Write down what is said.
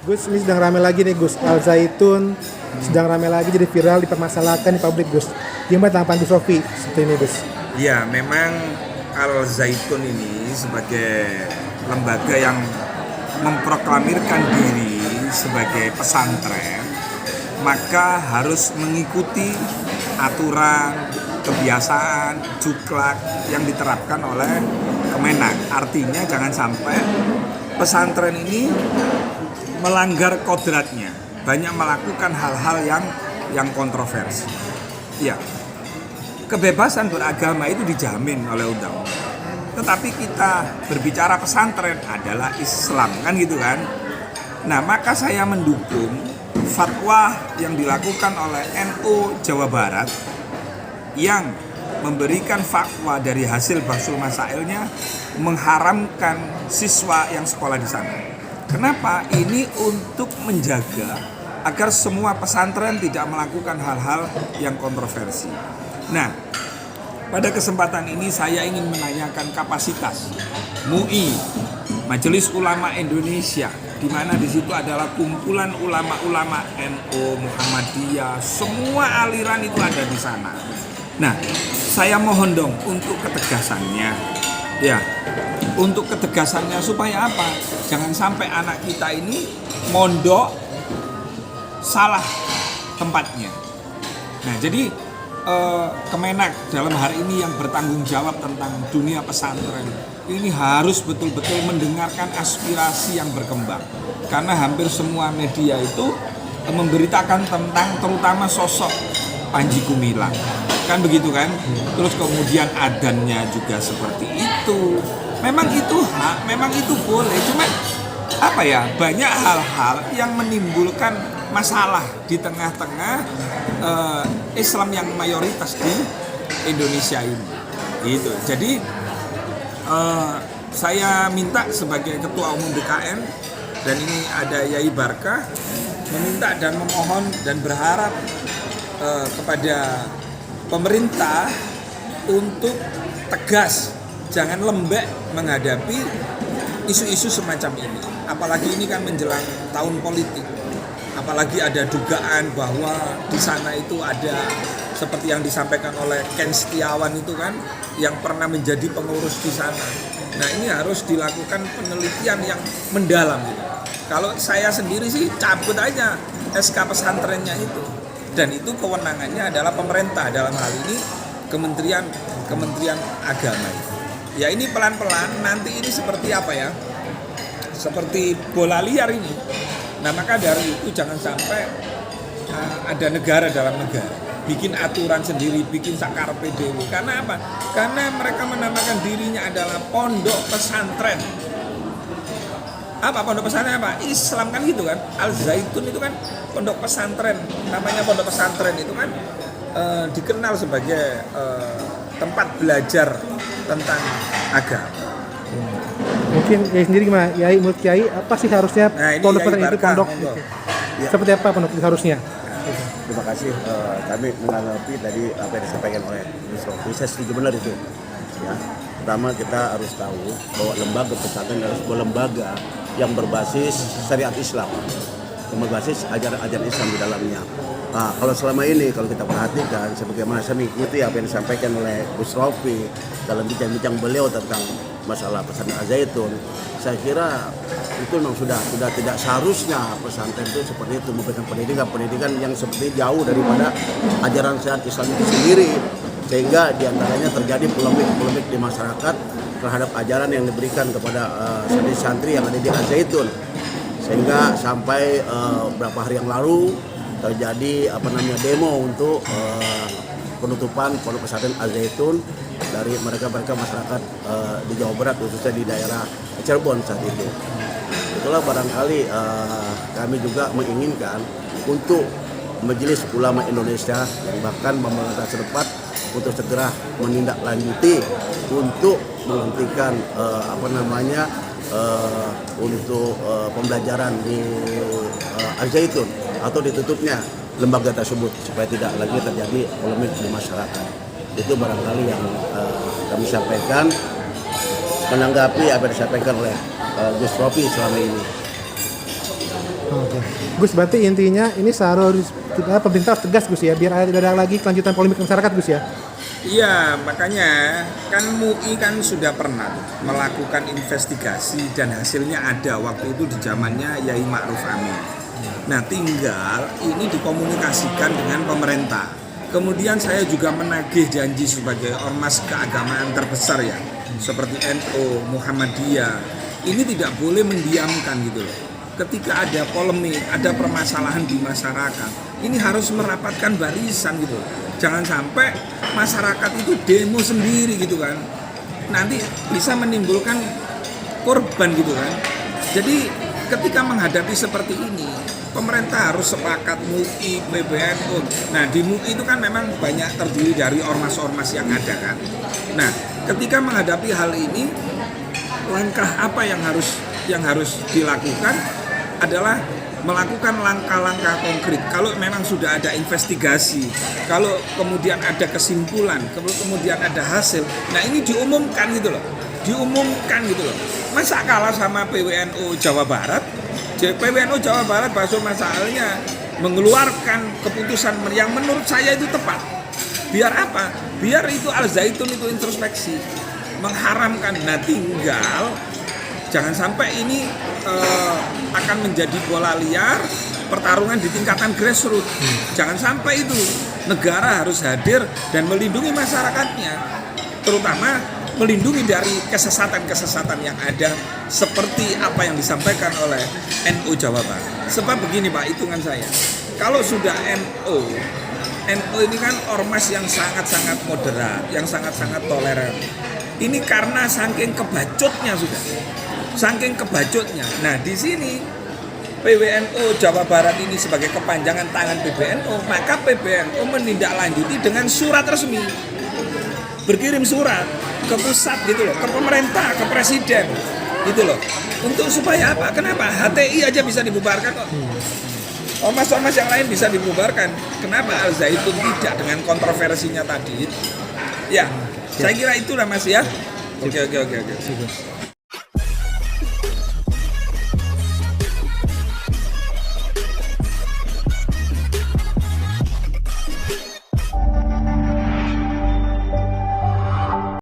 Gus, ini sedang ramai lagi nih Gus, Al Zaitun sedang ramai lagi jadi viral, dipermasalahkan di publik Gus. Gimana tanggapan Gus Rofi seperti ini Gus? Ya, memang Al Zaitun ini sebagai lembaga yang memproklamirkan diri sebagai pesantren, maka harus mengikuti aturan, kebiasaan, juklak yang diterapkan oleh Kemenak. Artinya jangan sampai pesantren ini melanggar kodratnya, banyak melakukan hal-hal yang kontroversi. Ya, kebebasan beragama itu dijamin oleh undang-undang. Tetapi kita berbicara pesantren adalah Islam, kan gitu kan? Nah, maka saya mendukung fatwa yang dilakukan oleh NU Jawa Barat yang memberikan fatwa dari hasil bahsul masailnya mengharamkan siswa yang sekolah di sana. Kenapa? Ini untuk menjaga agar semua pesantren tidak melakukan hal-hal yang kontroversi. Nah, pada kesempatan ini saya ingin menanyakan kapasitas MUI, Majelis Ulama Indonesia, di mana di situ adalah kumpulan ulama-ulama NU, Muhammadiyah, semua aliran itu ada di sana. Nah, saya mohon dong untuk ketegasannya. Ya, untuk ketegasannya supaya apa? Jangan sampai anak kita ini mondok salah tempatnya. Nah, jadi Kemenak dalam hari ini yang bertanggung jawab tentang dunia pesantren ini harus betul-betul mendengarkan aspirasi yang berkembang. Karena hampir semua media itu memberitakan tentang terutama sosok Panji Gumilang. Kan begitu kan? Terus kemudian adannya juga seperti itu. Memang itu hak, memang itu boleh. Cuma apa ya? Banyak hal-hal yang menimbulkan masalah di tengah-tengah Islam yang mayoritas di Indonesia ini. Gitu. Jadi saya minta sebagai Ketua Umum BKN dan ini ada Yai Barkah meminta dan memohon dan berharap kepada pemerintah untuk tegas, jangan lembek menghadapi isu-isu semacam ini. Apalagi ini kan menjelang tahun politik. Apalagi ada dugaan bahwa di sana itu ada seperti yang disampaikan oleh Ken Setiawan itu kan, yang pernah menjadi pengurus di sana. Nah, ini harus dilakukan penelitian yang mendalam gitu. Kalau saya sendiri sih cabut aja SK pesantrennya itu. Dan itu kewenangannya adalah pemerintah, dalam hal ini Kementerian Agama. Ya, ini pelan-pelan nanti ini seperti apa ya? Seperti bola liar ini. Nah, maka dari itu jangan sampai ada negara dalam negara bikin aturan sendiri, bikin sakarpe dewe. Karena apa? Karena mereka menamakan dirinya adalah pondok pesantren. Apa pondok pesantren apa? Islam kan gitu kan. Al Zaitun itu kan pondok pesantren. Namanya pondok pesantren itu kan dikenal sebagai tempat belajar tentang agama. Mungkin Yai sendiri gimana? Yai, menurut Yai apa sih harusnya pondok pesantren itu pondok? Ya. Seperti apa pondok itu harusnya? Terima kasih. Kami menanggapi tadi apa yang disampaikan oleh Gus Rofi. Saya setuju benar itu. Ya, pertama kita harus tahu bahwa lembaga pesantren adalah sebuah lembaga yang berbasis syariat Islam, yang berbasis ajaran-ajaran Islam di dalamnya. Nah, kalau selama ini kalau kita perhatikan, sebagaimana saya mengikuti apa yang disampaikan oleh Gus Rofi dalam bincang-bincang beliau tentang masalah pesantren Al Zaitun, saya kira itu memang sudah tidak seharusnya pesantren itu seperti itu, memberikan pendidikan yang seperti jauh daripada ajaran syariat Islam itu sendiri, sehingga diantaranya terjadi polemik di masyarakat terhadap ajaran yang diberikan kepada santri-santri yang ada di Al Zaitun, sehingga sampai beberapa hari yang lalu terjadi demo untuk penutupan pondok pesantren Al Zaitun dari mereka masyarakat di Jawa Barat, khususnya di daerah Cirebon saat itu. Itulah barangkali kami juga menginginkan untuk Majelis Ulama Indonesia yang bahkan pemerintah setempat untuk segera menindaklanjuti untuk menghentikan untuk pembelajaran di Al Zaitun atau ditutupnya lembaga tersebut supaya tidak lagi terjadi polemik di masyarakat. Itu barangkali yang kami sampaikan menanggapi apa yang disampaikan oleh Gus Rofi selama ini. Oke. Gus, berarti intinya ini pemerintah harus tegas Gus ya, biar tidak ada lagi kelanjutan polemik masyarakat Gus ya. Iya, makanya kan MUI kan sudah pernah melakukan investigasi dan hasilnya ada waktu itu di zamannya Yai Ma'ruf Amin. Nah, tinggal ini dikomunikasikan dengan pemerintah. Kemudian saya juga menagih janji sebagai ormas keagamaan terbesar ya, seperti NU, Muhammadiyah. Ini tidak boleh mendiamkan gitu loh. Ketika ada polemik, ada permasalahan di masyarakat, ini harus merapatkan barisan gitu loh. Jangan sampai masyarakat itu demo sendiri gitu kan. Nanti bisa menimbulkan korban gitu kan. Jadi ketika menghadapi seperti ini, pemerintah harus sepakat MUI, PBNU. Nah di MUI itu kan memang banyak terdiri dari ormas-ormas yang ada kan. Nah ketika menghadapi hal ini, langkah apa yang harus dilakukan adalah melakukan langkah-langkah konkret. Kalau memang sudah ada investigasi, kalau kemudian ada kesimpulan, kalau kemudian ada hasil, nah ini diumumkan gitu loh. Masa kalah sama PWNU Jawa Barat? PWNU Jawa Barat Bakso masalahnya mengeluarkan keputusan yang menurut saya itu tepat. Biar apa? Biar itu Al-Zaitun itu introspeksi, mengharamkan. Nah tinggal jangan sampai ini akan menjadi bola liar pertarungan di tingkatan grassroots. Jangan sampai itu. Negara harus hadir dan melindungi masyarakatnya, terutama melindungi dari kesesatan-kesesatan yang ada seperti apa yang disampaikan oleh NU Jawa Barat. Sebab begini Pak, hitungan saya, kalau sudah NU ini kan ormas yang sangat-sangat moderat, yang sangat-sangat toleran. Ini karena saking kebacotnya sudah. Saking kebacotnya. Nah, di sini PWNU Jawa Barat ini sebagai kepanjangan tangan PBNU, maka PBNU menindaklanjuti dengan surat resmi. Berkirim surat ke pusat gitu loh, ke pemerintah, ke presiden gitu loh. Untuk supaya apa? Kenapa? HTI aja bisa dibubarkan kok. Ormas-ormas yang lain bisa dibubarkan. Kenapa Al-Zaitun tidak dengan kontroversinya tadi? Ya, saya kira itulah Mas ya. Oke.